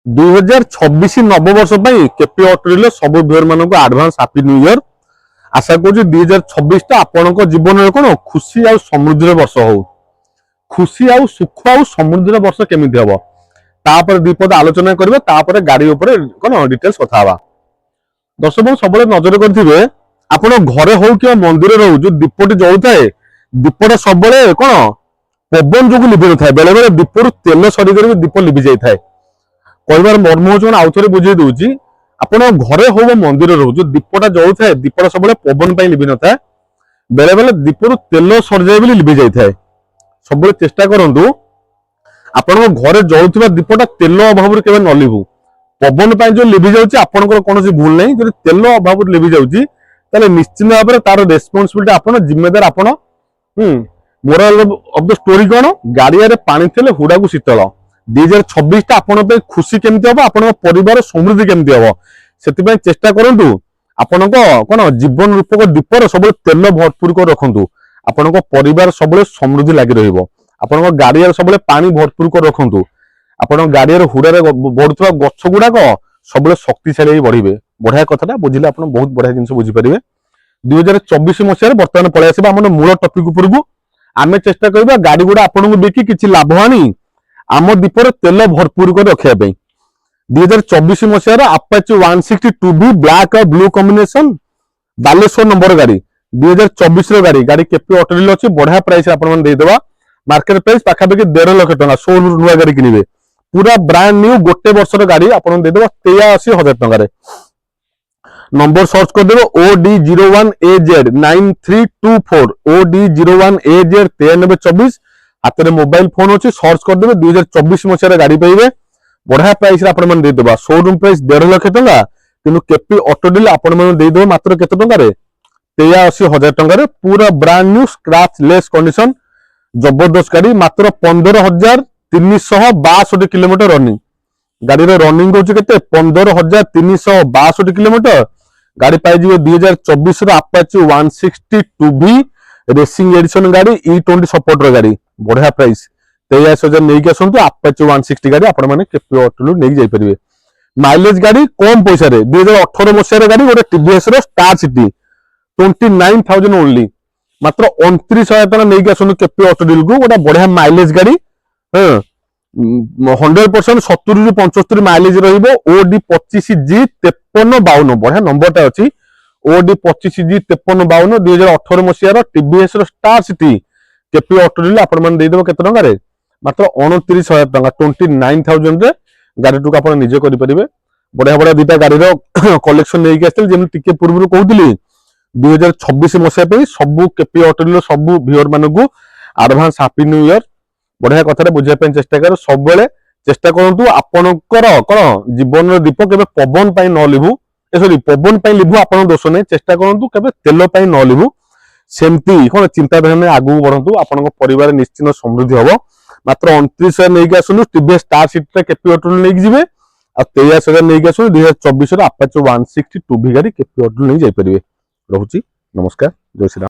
2026 ନବବର୍ଷ ପାଇଁ କେପି ଅଟୋରେ ସବୁ ଭିଉର ମାନଙ୍କୁ ଆଡଭାନ୍ସ ହାପି ନ୍ୟୁ ଇୟର। ଆଶା କରୁଛି 2026 ଟା ଆପଣଙ୍କ ଜୀବନରେ କଣ ଖୁସି ଆଉ ସମୃଦ୍ଧିର ବର୍ଷ ହଉ। ଖୁସି ଆଉ ସୁଖ ଆଉ ସମୃଦ୍ଧିର ବର୍ଷ କେମିତି ହବ ତାପରେ ଦୀପଦ ଆଲୋଚନା କରିବେ, ତାପରେ ଗାଡି ଉପରେ କଣ ଡିଟେଲ୍ସ କଥା ହବା। ଦର୍ଶକ ସବୁବେଳେ ନଜର କରିଥିବେ ଆପଣ ଘରେ ହଉ କିମ୍ବା ମନ୍ଦିରରେ ହଉ, ଯୋଉ ଦୀପଟି ଜଳୁଥାଏ ଦୀପଟା ସବୁବେଳେ କଣ ପବନ ଯୋଗୁଁ ଲିଭି ନଥାଏ, ବେଳେ ବେଳେ ଦୀପରୁ ତେଲ ସରିକରି ବି ଦୀପ ଲିଭି ଯାଇଥାଏ। କହିବାର ମର୍ମ ହଉଛି ମାନେ ଆଉଥରେ ବୁଝେଇ ଦଉଛି, ଆପଣ ଘରେ ହଉ ବା ମନ୍ଦିରରେ ହଉ, ଯୋଉ ଦୀପଟା ଜଳୁଥାଏ ଦୀପଟା ସବୁବେଳେ ପବନ ପାଇଁ ଲିଭି ନଥାଏ, ବେଳେ ବେଳେ ଦୀପରୁ ତେଲ ସରିଯାଏ ବୋଲି ଲିଭି ଯାଇଥାଏ। ସବୁବେଳେ ଚେଷ୍ଟା କରନ୍ତୁ ଆପଣଙ୍କ ଘରେ ଜଳୁଥିବା ଦୀପଟା ତେଲ ଅଭାବରୁ କେବେ ନ ଲିଭୁ। ପବନ ପାଇଁ ଯୋଉ ଲିଭି ଯାଉଛି ଆପଣଙ୍କର କୌଣସି ଭୁଲ ନାହିଁ, ଯଦି ତେଲ ଅଭାବରୁ ଲିଭି ଯାଉଛି ତାହେଲେ ନିଶ୍ଚିତ ଭାବରେ ତାର ରେସ୍ପନ୍ସିବିଲିଟି ଆପଣ, ଜିମ୍ମେଦାର ଆପଣ। ମୋରାଲ ଅଫ ଦ ଷ୍ଟୋରି କଣ, ଗାଡିଆରେ ପାଣି ଥିଲେ ହୁଡାକୁ ଶୀତଳ। 2026 ଟା ଆପଣଙ୍କ ପାଇଁ ଖୁସି କେମିତି ହବ, ଆପଣଙ୍କ ପରିବାର ସମୃଦ୍ଧି କେମିତି ହବ, ସେଥିପାଇଁ ଚେଷ୍ଟା କରନ୍ତୁ ଆପଣଙ୍କ କଣ ଜୀବନ ରୂପକ ଦୀପର ସବୁବେଳେ ତେଲ ଭରପୁର କରି ରଖନ୍ତୁ। ଆପଣଙ୍କ ପରିବାର ସବୁବେଳେ ସମୃଦ୍ଧି ଲାଗି ରହିବ। ଆପଣଙ୍କ ଗାଡିଆରେ ସବୁବେଳେ ପାଣି ଭରପୁର କରି ରଖନ୍ତୁ। ଆପଣଙ୍କ ଗାଡିଆରେ ହୁଡାରେ ବଢୁଥିବା ଗଛ ଗୁଡାକ ସବୁବେଳେ ଶକ୍ତିଶାଳୀ ହେଇ ବଢିବେ। ବଢିଆ କଥାଟା ବୁଝିଲେ ଆପଣ ବହୁତ ବଢିଆ ଜିନିଷ ବୁଝିପାରିବେ। 2024 ମସିହାରେ ବର୍ତ୍ତମାନ ପଳେଇ ଆସିବା ଆମର ମୂଳ ଟପିକ ଉପରକୁ। ଆମେ ଚେଷ୍ଟା କରିବା ଗାଡି ଗୁଡା ଆପଣଙ୍କୁ ବିକି କିଛି ଲାଭ ଆଣି ଆମ ଦୀପରେ ତେଲ ଭରପୁର କରି ରଖିବା ପାଇଁ। 2024 ମସିହାର ଆପାଚି 162B ବ୍ଲାକ୍ ଆଉ ବ୍ଲୁ କମ୍ବିନେସନ ବାଲେଶ୍ୱର ନମ୍ବର ଗାଡି, 2024 ର ଗାଡି। ଗାଡି କେପି ଅଟୋ ଡିଲର ଅଛି, ବଢିଆ ପ୍ରାଇସ ଆପଣ ଦେଇଦେବା। ମାର୍କେଟ ପ୍ରାଇସ ପାଖାପାଖି 1.5 ଲକ୍ଷ ଟଙ୍କା। ଶୋରୁମ ନୂଆ ଗାଡି କିଣିବେ, ପୁରା ବ୍ରାଣ୍ଡ ନ୍ୟୁ ଗୋଟେ ବର୍ଷର ଗାଡି ଆପଣଙ୍କୁ ଦେଇଦେବା 83,000 ଟଙ୍କାରେ। नंबर सर्च कर देबो OD01AZ9324 OD01AZ 9324। हाथ में मोबाइल फोन अच्छी सर्च कर देबे 2024 मसीह गाड़ी पाइबे बढ़िया प्राइस आपण मैंने देदेबा। शोरूम प्राइस 1.5 लाख टंका, किंतु केपी ऑटो डील आपण मैंने देदेबे मात्र केते टंका रे 83,000 टंका रे। पूरा brand new scratch less condition जबरदस्त गाड़ी, मात्र 15,362 किलोमीटर रनिंग। गाड़ी रे रनिंग होची केते 15,362 किलोमीटर। गाड़ी पाई 2024 आपाची 162B रेसिंग एडिशन गाड़ी E20 सपोर्टर गाड़ी, बढ़िया प्राइस 23,000 नहीं आसतु। आपाची 160 गाड़ी आपण माने केपी ऑटो नहीं जाई परिबे। माइलेज गाड़ी कम पैसा रे 2018 मसिया गाड़ी गोटे टीवीएस रो स्टार सिटी 29,000 ओनली, मात्र 29,000 टका नहीं आसतु केपी ऑटो डील को। गोटे बढ़िया माइलेज गाड़ी 100% 70 ରୁ 75 माइलेज रहिबो। OD25G5352 बढ़िया नंबरटा अछि OD25G5352 2018 मसियार टीवीएस रो Star City KP Auto Deal आपण मन देइ देबो केते टंका रे मात्र 29,000 टंका 29,000 रे गाड़ी टुक आपण निजे करि परिबे। बढ़िया बढ़िया दुटा गाड़ी रो कलेक्शन नै के आस्थिल जेम टिके पूर्व कहउतली 2026 मसिया पे सब केपी ऑटो डील सब व्यूअर मानकू एडवांस हैप्पी न्यू ईयर। बढ़िया कथा बुझे चेष्टा कर, सब चेष्टा करूँ आपणकर कौन जीवन दीप के पवन न लिभु, सॉरी पवन लिभु आप दोष नहीं। चेष्टा करूँ के तेल न लिभु, सेमती कौन चिंताधारा में आगू बढ़ू। आपण परिवार निश्चित समृद्धि हम। मात्र 29,000 नहीं आसलु TVS Star City KP Auto नहीं जी, 23,000 नहीं आसलु 2024 आपाची 162B गाड़ी केपी ऑटो नहीं जापर। रहुची नमस्कार, जय श्री राम।